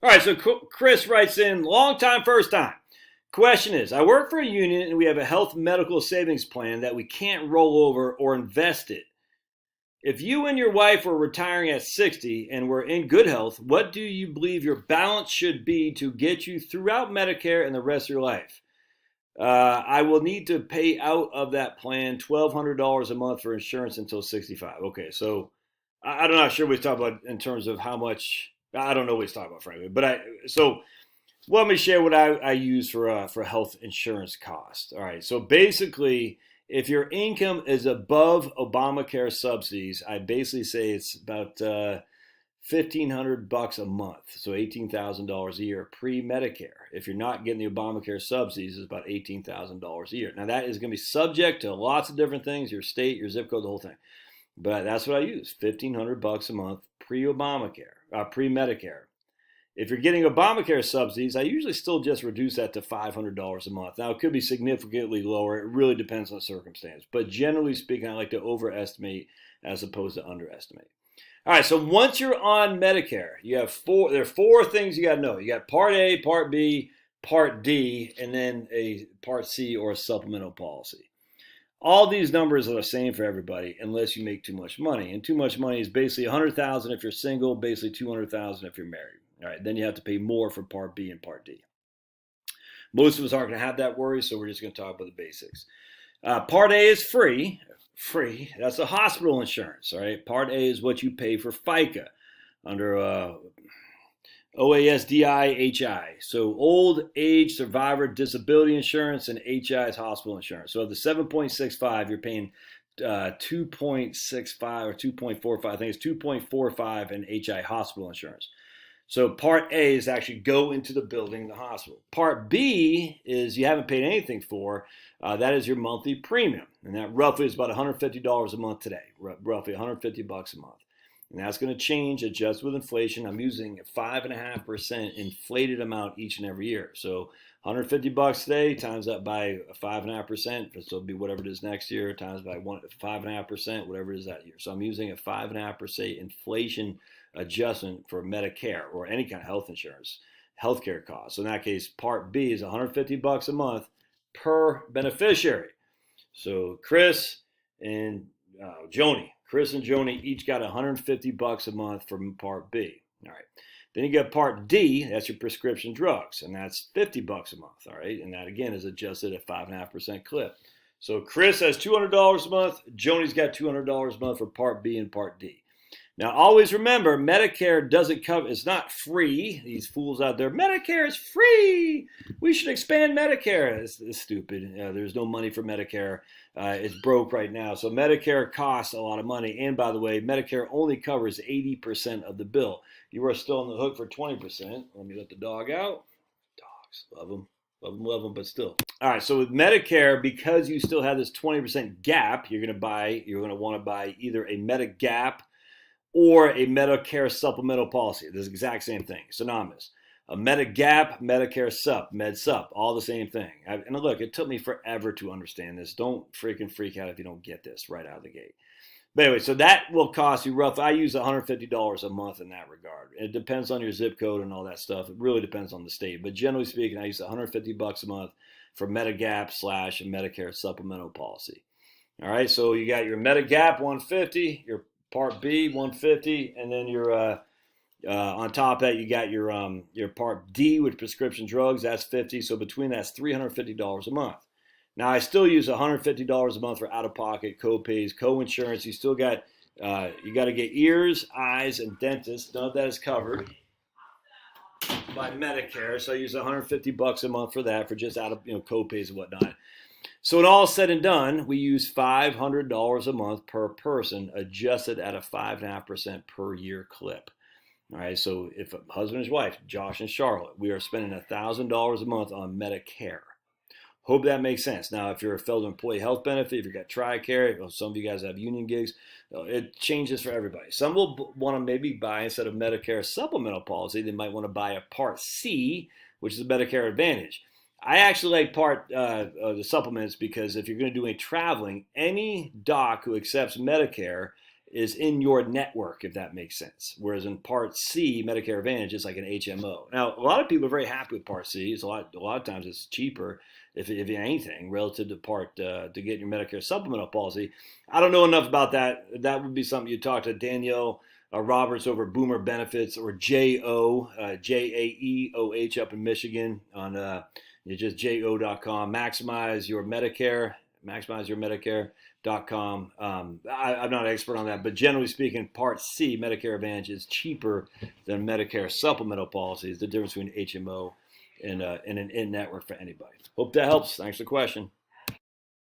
All right, so Chris writes in, long time, first time. Question is, I work for a union and we have a health medical savings plan that we can't roll over or invest it. If you and your wife were retiring at 60 and were in good health, what do you believe your balance should be to get you throughout Medicare and the rest of your life? I will need to pay out of that plan $1,200 a month for insurance until 65. Okay, so I'm not sure what he's talking about in terms of how much. I don't know what he's talking about, frankly. But let me share what I use for health insurance cost. All right, so basically, if your income is above Obamacare subsidies, I basically say it's about $1,500 a month, so $18,000 a year pre-Medicare. If you're not getting the Obamacare subsidies, it's about $18,000 a year. Now that is going to be subject to lots of different things, your state, your zip code, the whole thing. But that's what I use, $1,500 a month pre-Obamacare, pre-Medicare. If you're getting Obamacare subsidies, I usually still just reduce that to $500 a month. Now, it could be significantly lower. It really depends on the circumstance. But generally speaking, I like to overestimate as opposed to underestimate. All right, so once you're on Medicare, there are four things you got to know. You got Part A, Part B, Part D, and then a Part C or a supplemental policy. All these numbers are the same for everybody unless you make too much money. And too much money is basically $100,000 if you're single, basically $200,000 if you're married. All right, then you have to pay more for Part B and Part D. Most of us aren't going to have that worry, so we're just going to talk about the basics. Part A is free. Free. That's the hospital insurance. All right. Part A is what you pay for FICA under OASDI-HI. So old age survivor disability insurance and HI is hospital insurance. So the 7.65, you're paying 2.65 or 2.45. I think it's 2.45 in HI hospital insurance. So Part A is actually go into the building, the hospital. Part B is you haven't paid anything for. That is your monthly premium. And that roughly is about $150 a month today, roughly $150 a month. And that's going to change, adjust with inflation. I'm using a 5.5% inflated amount each and every year. So $150 today times that by 5.5%, so it'll be whatever it is next year, times by 5.5%, whatever it is that year. So I'm using a 5.5% inflation adjustment for Medicare or any kind of health insurance, healthcare costs. So in that case, Part B is $150 a month per beneficiary. So Chris and Joni each got $150 a month from Part B. All right. Then you got Part D, that's your prescription drugs, and that's $50 a month. All right. And that again is adjusted at 5.5% clip. So Chris has $200 a month. Joni's got $200 a month for Part B and Part D. Now, always remember, Medicare doesn't cover, it's not free. These fools out there, Medicare is free. We should expand Medicare. It's stupid. There's no money for Medicare. It's broke right now. So Medicare costs a lot of money. And by the way, Medicare only covers 80% of the bill. You are still on the hook for 20%. Let me let the dog out. Dogs, love them. Love them, but still. All right, so with Medicare, because you still have this 20% gap, you're going to want to buy either a Medigap or a Medicare supplemental policy. This is the exact same thing, synonymous. A Medigap, Medicare Sup, MedSup, all the same thing. And look, it took me forever to understand this. Don't freaking freak out if you don't get this right out of the gate. But anyway, so that will cost you roughly, I use $150 a month in that regard. It depends on your zip code and all that stuff. It really depends on the state. But generally speaking, I use $150 a month for Medigap / a Medicare supplemental policy. All right, so you got your Medigap 150, your Part B 150, and then your on top of that you got your Part D with prescription drugs. That's 50. So between that's $350 a month. Now I still use $150 a month for out-of-pocket co-pays, co-insurance. You still got you got to get ears, eyes, and dentists. None of that is covered by Medicare. So I use $150 a month for that for just out of co-pays and whatnot. So when all said and done, we use $500 a month per person, adjusted at a 5.5% per year clip. All right, so if a husband and wife, Josh and Charlotte, we are spending $1,000 a month on Medicare. Hope that makes sense. Now, if you're a federal employee health benefit, if you've got TRICARE, some of you guys have union gigs, it changes for everybody. Some will want to maybe buy, instead of Medicare supplemental policy, they might want to buy a Part C, which is a Medicare Advantage. I actually like the supplements because if you're going to do any traveling, any doc who accepts Medicare is in your network, if that makes sense. Whereas in Part C, Medicare Advantage, is like an HMO. Now, a lot of people are very happy with Part C. It's a lot of times it's cheaper, if anything, relative to to get your Medicare supplemental policy. I don't know enough about that. That would be something you talk to Danielle Roberts over Boomer Benefits, or Jaeoh up in Michigan on just jo.com. Maximize your Medicare. MaximizeYourMedicare.com. I'm not an expert on that, but generally speaking, Part C, Medicare Advantage, is cheaper than Medicare supplemental policies. The difference between HMO and an in-network for anybody. Hope that helps. Thanks for the question.